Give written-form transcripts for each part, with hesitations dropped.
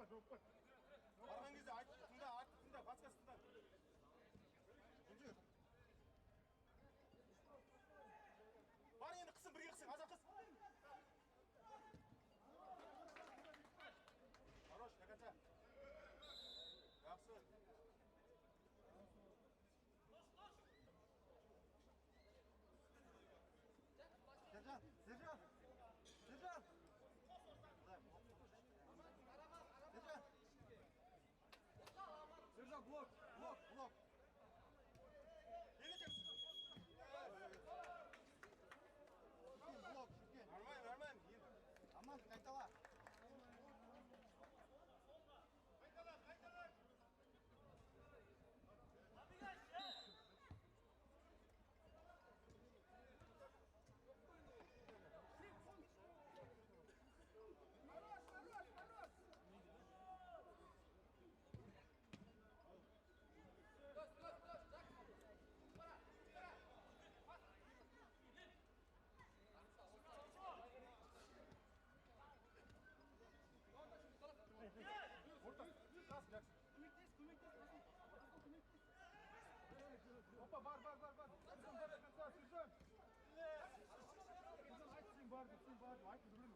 барған кезде айтып тыңда, подсказ тыңда. Бар енді қысың, бірге қысың, аза қыс. Хорош, до конца. Жақсы. Сержант! Сержант! Сержант! Сержант, блок! Блок, нормально. Аман, қайтала. Опа, бар. Сержант. Айтсын бар. Айтын білемін.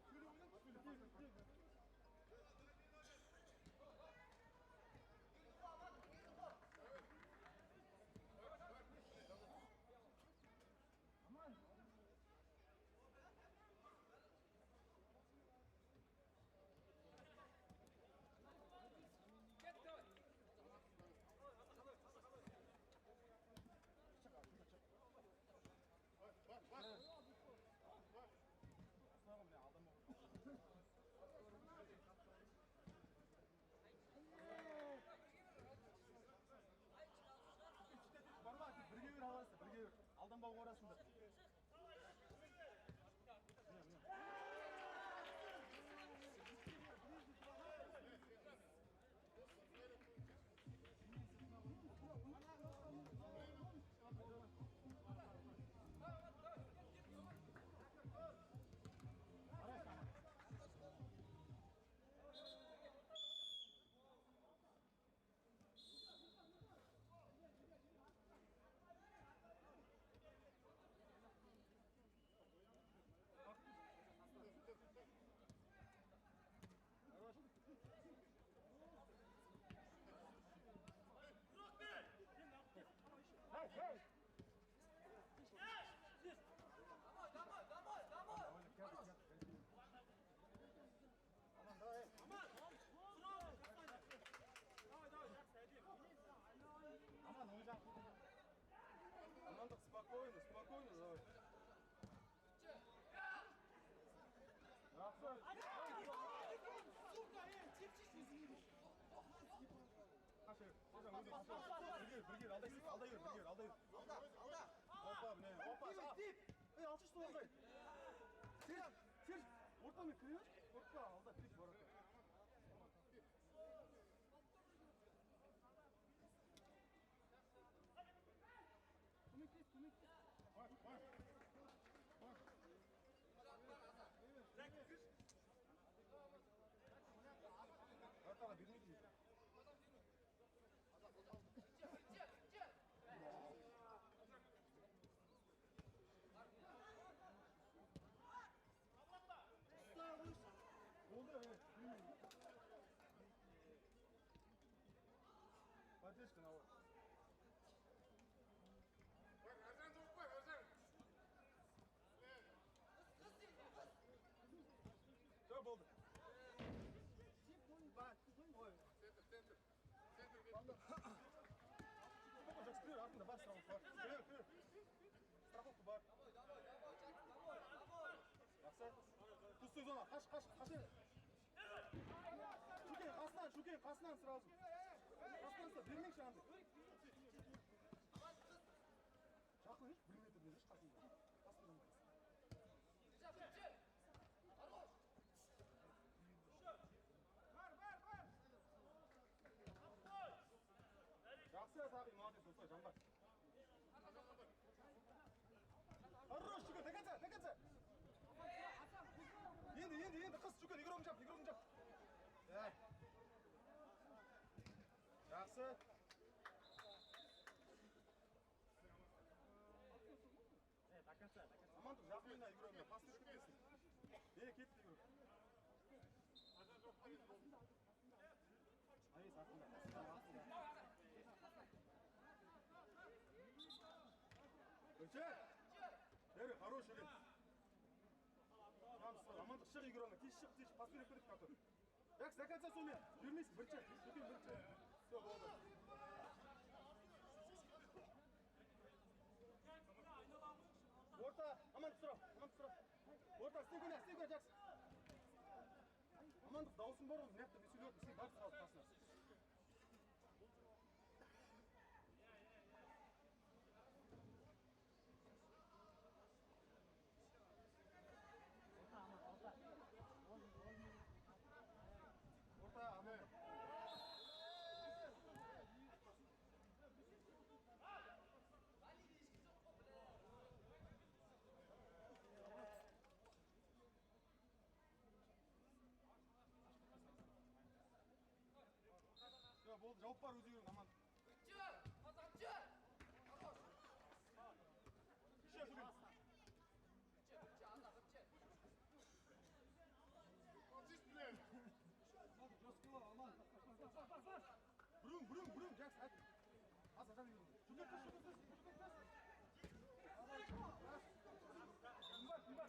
Аман. Барма, бірге бер аласың, бірге бер. Алданбауға орасыңдар. Hey! Аман, ойжан. Амандық, спокойно, давай. Жақсы. Сука, тепчись өзіңе. Қашы, бірге, алдай бер. Опа, міне, опа. Ей, алшы что ордай. Серж, ортамен кіре өш. Ортқа, алда, кіреш бар ата. Көмектес. Бар. Артаға бермейді. Oldu evet. Поддержка на вас. Все, болды. Центр. Жақсы кірер, артында бар страховка бар. Кірер. Страховка бар. Жақсы. Пустой зона. Қаш. Шукен, қасынан сразу. Қасынан бермекші анды. Жақын еш, 1 метр береш қасында. Қасынан қасында. Жақсы сағи, молодец, осылай, жамбар. Хорош, Шукен, до конца. Енді, қыз, Шукен, игрогын жап. Yaxşı. Aman dur, yaxın oyna yürüyorum. Pas verip ketmesin. Ketdi yürü. Hayır, sakında. Ölçer. Beri, хороший вид. Aman dur, şık yürüyorum. Tez şık, tez. Pas verip ketip katır. Yaxşı, до конца сумма. Yürümeysin, birçe. Bütün birçe. Все, oldu. Orta, aman kusura. Orta, istey güne, Jackson. Aman dur, dağılsın var oğlum. Ne yaptın? Bir sürü yok, bir şey. Bak, sağ ol, pasına. Orta, aman. Ya bol cevap var özü yürün aman. İşe şuraya. Brum, Jax, hadi. Az adam yürü. Şuraya kız.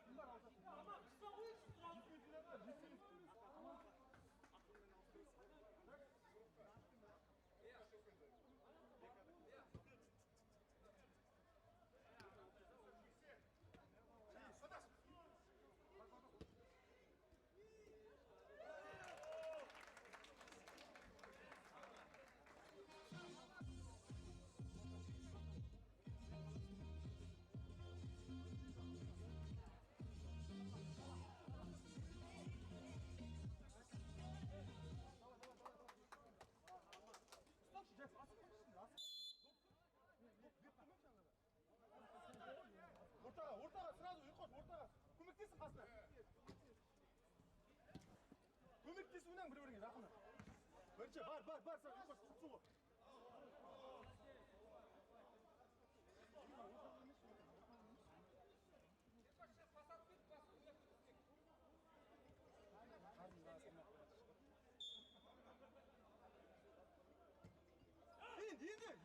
Kumbar aldı. Tamam, kısa bu iş. Ortaga сразу yuqor, ortaga. Көмектесін қасына. Көмектесуінен бір-біріңе жақын. Бірінші, бар, сразу yuqor, сұқсу ғой.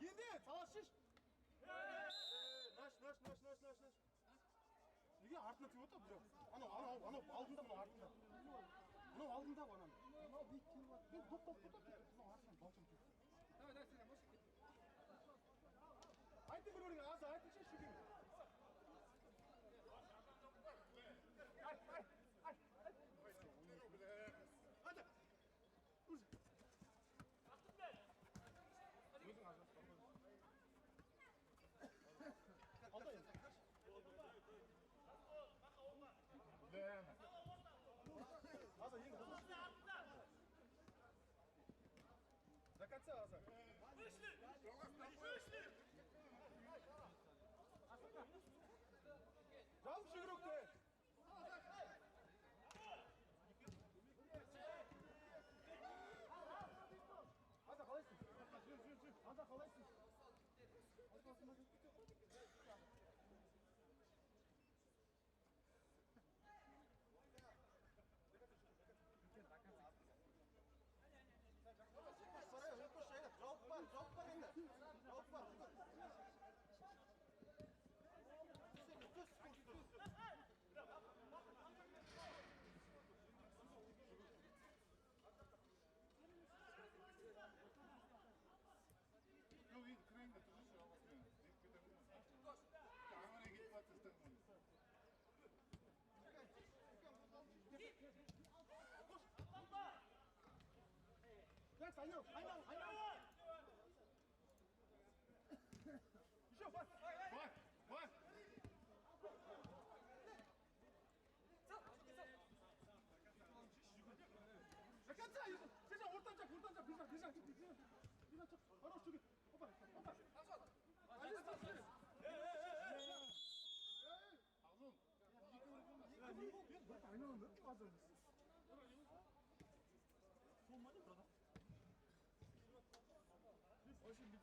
Енді, талас шеш. Наш. Неге артына тиіп отыр бұл? Анау алдында, мынау артында. Мынау алдында бұл анау. Мынау бейт тиіп отыр. Мен топ отыр. Мынау артынан балшам тиіп. Давай, сен можешь кетіп. Айтты бір-біріңе, азы айтынша шүгің. Айт. Hadi. Özün azı. Alda ya. Azı yiyin. Zakatsa azı. Вышли! Жалып жүгіректе. Аза қалайсың? Аза қалайсың? Жауап бар енді. Жауап бар. Yok iyi, kırayım da tutuş ya. Kamera git batırsan bunu. Jax, aynav. Еще, бak. Закатца, Сержан, ортан жақ. Бежан, çık. Хорош, чугит. Опа. Ağzım. Aynalı ne hazırız? Olmadı burada. Хорош.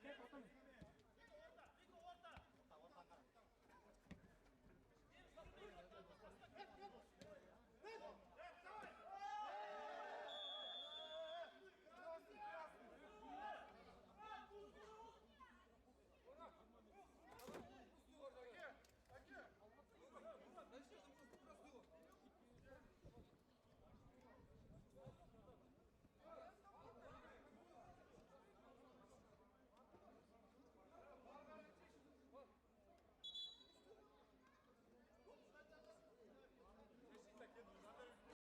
Кет, отам.